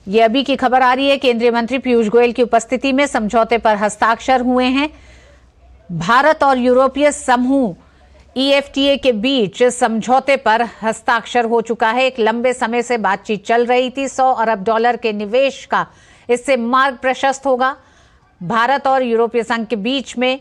ये अभी की खबर आ रही है। केंद्रीय मंत्री पीयूष गोयल की उपस्थिति में समझौते पर हस्ताक्षर हुए हैं। भारत और यूरोपीय समूह EFTA के बीच समझौते पर हस्ताक्षर हो चुका है। एक लंबे समय से बातचीत चल रही थी। $100 अरब के निवेश का इससे मार्ग प्रशस्त होगा। भारत और यूरोपीय संघ के बीच में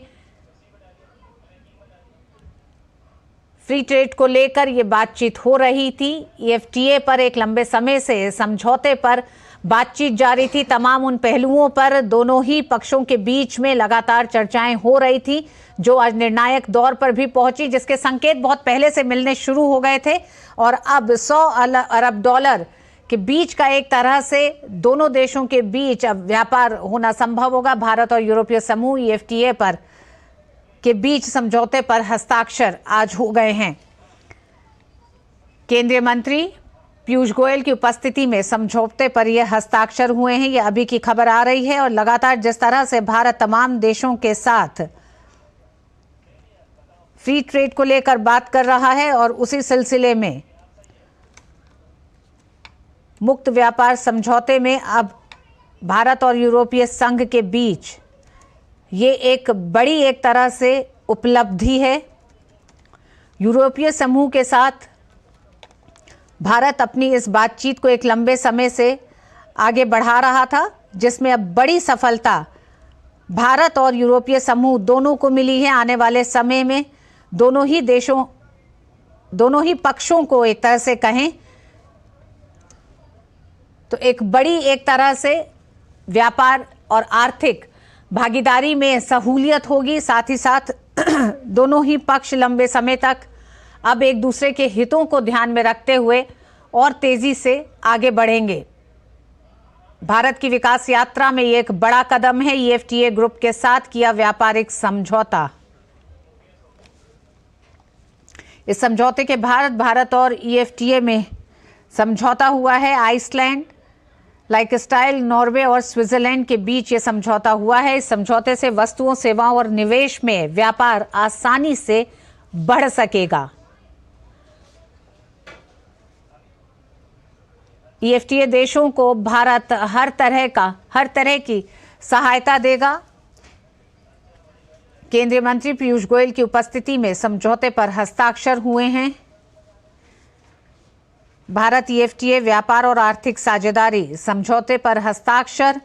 फ्री ट्रेड को लेकर यह बातचीत हो रही थी। EFTA पर एक लंबे समय से समझौते पर बातचीत जारी थी। तमाम उन पहलुओं पर दोनों ही पक्षों के बीच में लगातार चर्चाएं हो रही थी, जो आज निर्णायक दौर पर भी पहुंची, जिसके संकेत बहुत पहले से मिलने शुरू हो गए थे। और अब $100 अरब के बीच का एक तरह से दोनों देशों के बीच अब व्यापार होना संभव होगा। भारत और यूरोपीय समूह EFTA पर के बीच समझौते पर हस्ताक्षर आज हो गए हैं। केंद्रीय मंत्री पीयूष गोयल की उपस्थिति में समझौते पर यह हस्ताक्षर हुए हैं। यह अभी की खबर आ रही है। और लगातार जिस तरह से भारत तमाम देशों के साथ फ्री ट्रेड को लेकर बात कर रहा है और उसी सिलसिले में मुक्त व्यापार समझौते में अब भारत और यूरोपीय संघ के बीच ये एक बड़ी एक तरह से उपलब्धि है। यूरोपीय समूह के साथ भारत अपनी इस बातचीत को एक लंबे समय से आगे बढ़ा रहा था, जिसमें अब बड़ी सफलता भारत और यूरोपीय समूह दोनों को मिली है। आने वाले समय में दोनों ही पक्षों को एक तरह से कहें तो एक बड़ी एक तरह से व्यापार और आर्थिक भागीदारी में सहूलियत होगी। साथ ही साथ दोनों ही पक्ष लंबे समय तक अब एक दूसरे के हितों को ध्यान में रखते हुए और तेजी से आगे बढ़ेंगे। भारत की विकास यात्रा में ये एक बड़ा कदम है। EFTA ग्रुप के साथ किया व्यापारिक समझौता। इस समझौते के भारत और EFTA में समझौता हुआ है। आइसलैंड, लाइफस्टाइल, नॉर्वे और स्विट्जरलैंड के बीच ये समझौता हुआ है। इस समझौते से वस्तुओं, सेवाओं और निवेश में व्यापार आसानी से बढ़ सकेगा। EFTA देशों को भारत हर तरह की सहायता देगा। केंद्रीय मंत्री पीयूष गोयल की उपस्थिति में समझौते पर हस्ताक्षर हुए हैं। भारत EFTA व्यापार और आर्थिक साझेदारी समझौते पर हस्ताक्षर,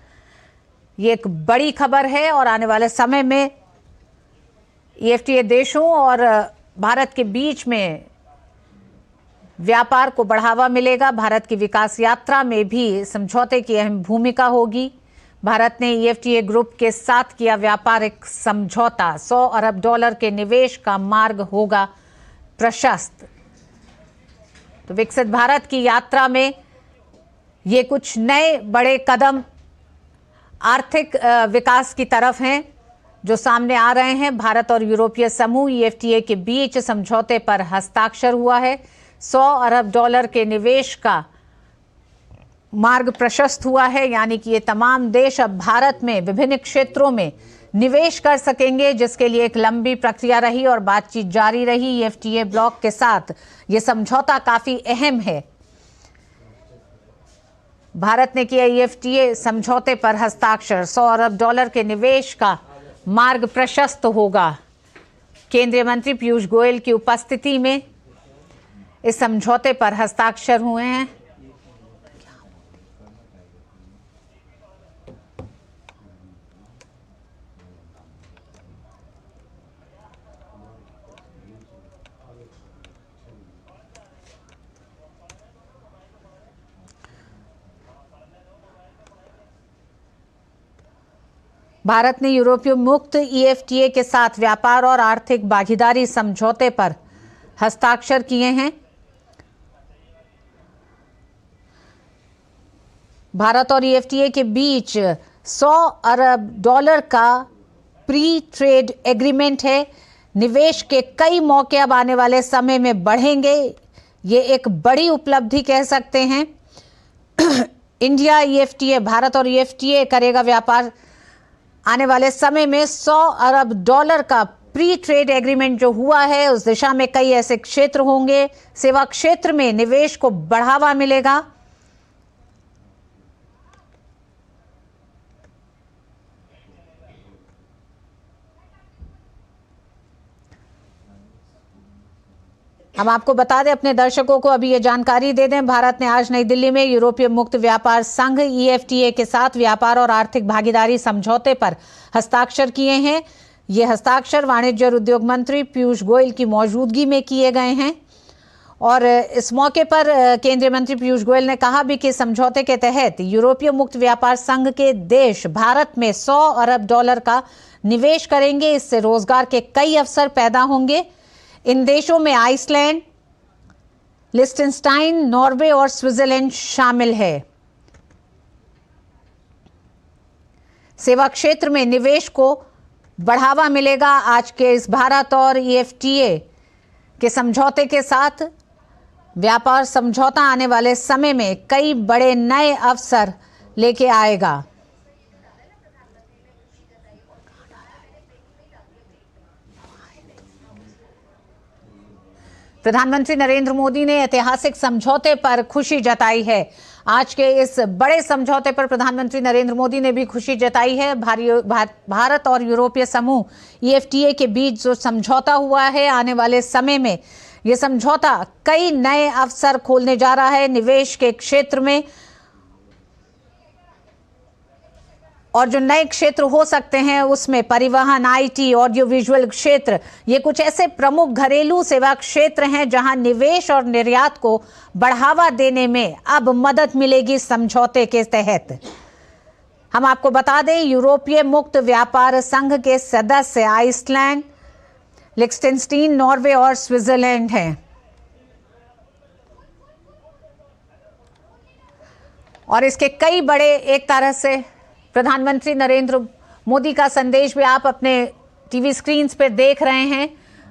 ये एक बड़ी खबर है। और आने वाले समय में EFTA देशों और भारत के बीच में व्यापार को बढ़ावा मिलेगा। भारत की विकास यात्रा में भी समझौते की अहम भूमिका होगी। भारत ने EFTA ग्रुप के साथ किया व्यापारिक समझौता। $100 अरब के निवेश का मार्ग होगा प्रशस्त। तो विकसित भारत की यात्रा में ये कुछ नए बड़े कदम आर्थिक विकास की तरफ हैं जो सामने आ रहे हैं। भारत और यूरोपीय समूह EFTA के बीच समझौते पर हस्ताक्षर हुआ है। $100 अरब के निवेश का मार्ग प्रशस्त हुआ है, यानी कि ये तमाम देश अब भारत में विभिन्न क्षेत्रों में निवेश कर सकेंगे, जिसके लिए एक लंबी प्रक्रिया रही और बातचीत जारी रही। EFTA ब्लॉक के साथ ये समझौता काफी अहम है। भारत ने किया EFTA समझौते पर हस्ताक्षर। $100 अरब के निवेश का मार्ग प्रशस्त होगा। केंद्रीय मंत्री पीयूष गोयल की उपस्थिति में इस समझौते पर हस्ताक्षर हुए हैं। भारत ने यूरोपीय मुक्त EFTA के साथ व्यापार और आर्थिक भागीदारी समझौते पर हस्ताक्षर किए हैं। भारत और EFTA के बीच $100 अरब का प्री ट्रेड एग्रीमेंट है। निवेश के कई मौके अब आने वाले समय में बढ़ेंगे। ये एक बड़ी उपलब्धि कह सकते हैं। इंडिया EFTA, भारत और EFTA करेगा व्यापार। आने वाले समय में $100 अरब का प्री ट्रेड एग्रीमेंट जो हुआ है, उस दिशा में कई ऐसे क्षेत्र होंगे। सेवा क्षेत्र में निवेश को बढ़ावा मिलेगा। हम आपको बता दें, अपने दर्शकों को अभी ये जानकारी दे दें, भारत ने आज नई दिल्ली में यूरोपीय मुक्त व्यापार संघ EFTA के साथ व्यापार और आर्थिक भागीदारी समझौते पर हस्ताक्षर किए हैं। ये हस्ताक्षर वाणिज्य और उद्योग मंत्री पीयूष गोयल की मौजूदगी में किए गए हैं और इस मौके पर केंद्रीय मंत्री पीयूष गोयल ने कहा भी कि समझौते के तहत यूरोपीय मुक्त व्यापार संघ के देश भारत में $100 अरब का निवेश करेंगे। इससे रोजगार के कई अवसर पैदा होंगे। इन देशों में आइसलैंड, लिechtenstein, नॉर्वे और स्विट्जरलैंड शामिल है। सेवा क्षेत्र में निवेश को बढ़ावा मिलेगा। आज के इस भारत और EFTA के समझौते के साथ व्यापार समझौता आने वाले समय में कई बड़े नए अवसर लेके आएगा। प्रधानमंत्री नरेंद्र मोदी ने ऐतिहासिक समझौते पर खुशी जताई है। आज के इस बड़े समझौते पर प्रधानमंत्री नरेंद्र मोदी ने भी खुशी जताई है। भारत और यूरोपीय समूह EFTA के बीच जो समझौता हुआ है, आने वाले समय में यह समझौता कई नए अवसर खोलने जा रहा है निवेश के क्षेत्र में। और जो नए क्षेत्र हो सकते हैं उसमें परिवहन, IT, ऑडियो विजुअल क्षेत्र, ये कुछ ऐसे प्रमुख घरेलू सेवा क्षेत्र हैं जहां निवेश और निर्यात को बढ़ावा देने में अब मदद मिलेगी समझौते के तहत। हम आपको बता दें, यूरोपीय मुक्त व्यापार संघ के सदस्य आइसलैंड, लिechtenstein, नॉर्वे और स्विट्जरलैंड हैं। और इसके कई बड़े, एक तरह से प्रधानमंत्री नरेंद्र मोदी का संदेश भी आप अपने टीवी स्क्रीन पर देख रहे हैं।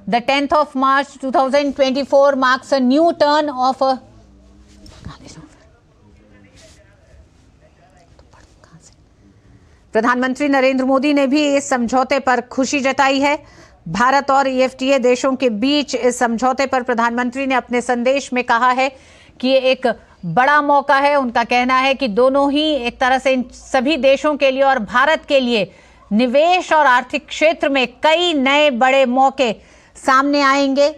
The 10th of March 2024 marks a new turn of a प्रधानमंत्री नरेंद्र मोदी ने भी इस समझौते पर खुशी जताई है। भारत और EFTA देशों के बीच इस समझौते पर प्रधानमंत्री ने अपने संदेश में कहा है कि ये एक बड़ा मौका है। उनका कहना है कि दोनों ही एक तरह से इन सभी देशों के लिए और भारत के लिए निवेश और आर्थिक क्षेत्र में कई नए बड़े मौके सामने आएंगे।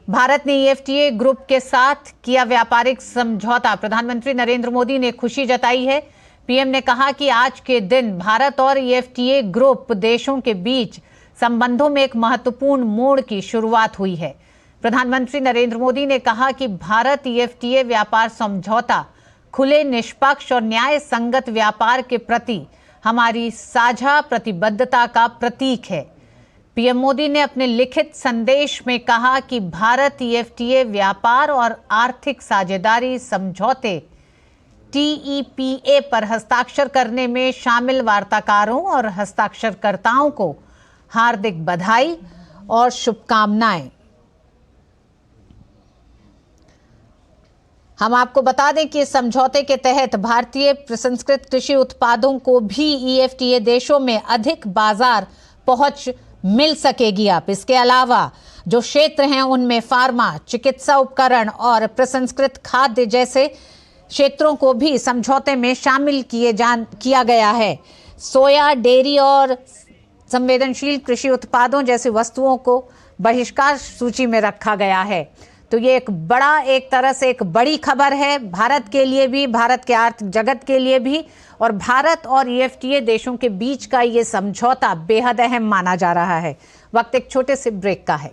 भारत ने EFTA ग्रुप के साथ किया व्यापारिक समझौता, प्रधानमंत्री नरेंद्र मोदी ने खुशी जताई है। PM ने कहा कि आज के दिन भारत और EFTA ग्रुप देशों के बीच संबंधों में एक महत्वपूर्ण मोड़ की शुरुआत हुई है। प्रधानमंत्री नरेंद्र मोदी ने कहा कि भारत EFTA व्यापार समझौता खुले, निष्पक्ष और न्याय संगत व्यापार के प्रति हमारी साझा प्रतिबद्धता का प्रतीक है। PM मोदी ने अपने लिखित संदेश में कहा कि भारत EFTA व्यापार और आर्थिक साझेदारी समझौते TEPA पर हस्ताक्षर करने में शामिल वार्ताकारों और हस्ताक्षरकर्ताओं को हार्दिक बधाई और शुभकामनाएं। हम आपको बता दें कि इस समझौते के तहत भारतीय प्रसंस्कृत कृषि उत्पादों को भी EFTA देशों में अधिक बाजार पहुंच मिल सकेगी। अब इसके अलावा जो क्षेत्र हैं उनमें फार्मा, चिकित्सा उपकरण और प्रसंस्कृत खाद्य जैसे क्षेत्रों को भी समझौते में शामिल किया गया है। सोया, डेयरी और संवेदनशील कृषि उत्पादों जैसी वस्तुओं को बहिष्कार सूची में रखा गया है। तो ये एक तरह से एक बड़ी खबर है भारत के लिए भी, भारत के आर्थिक जगत के लिए भी। और भारत और EFTA देशों के बीच का ये समझौता बेहद अहम माना जा रहा है। वक्त एक छोटे से ब्रेक का है।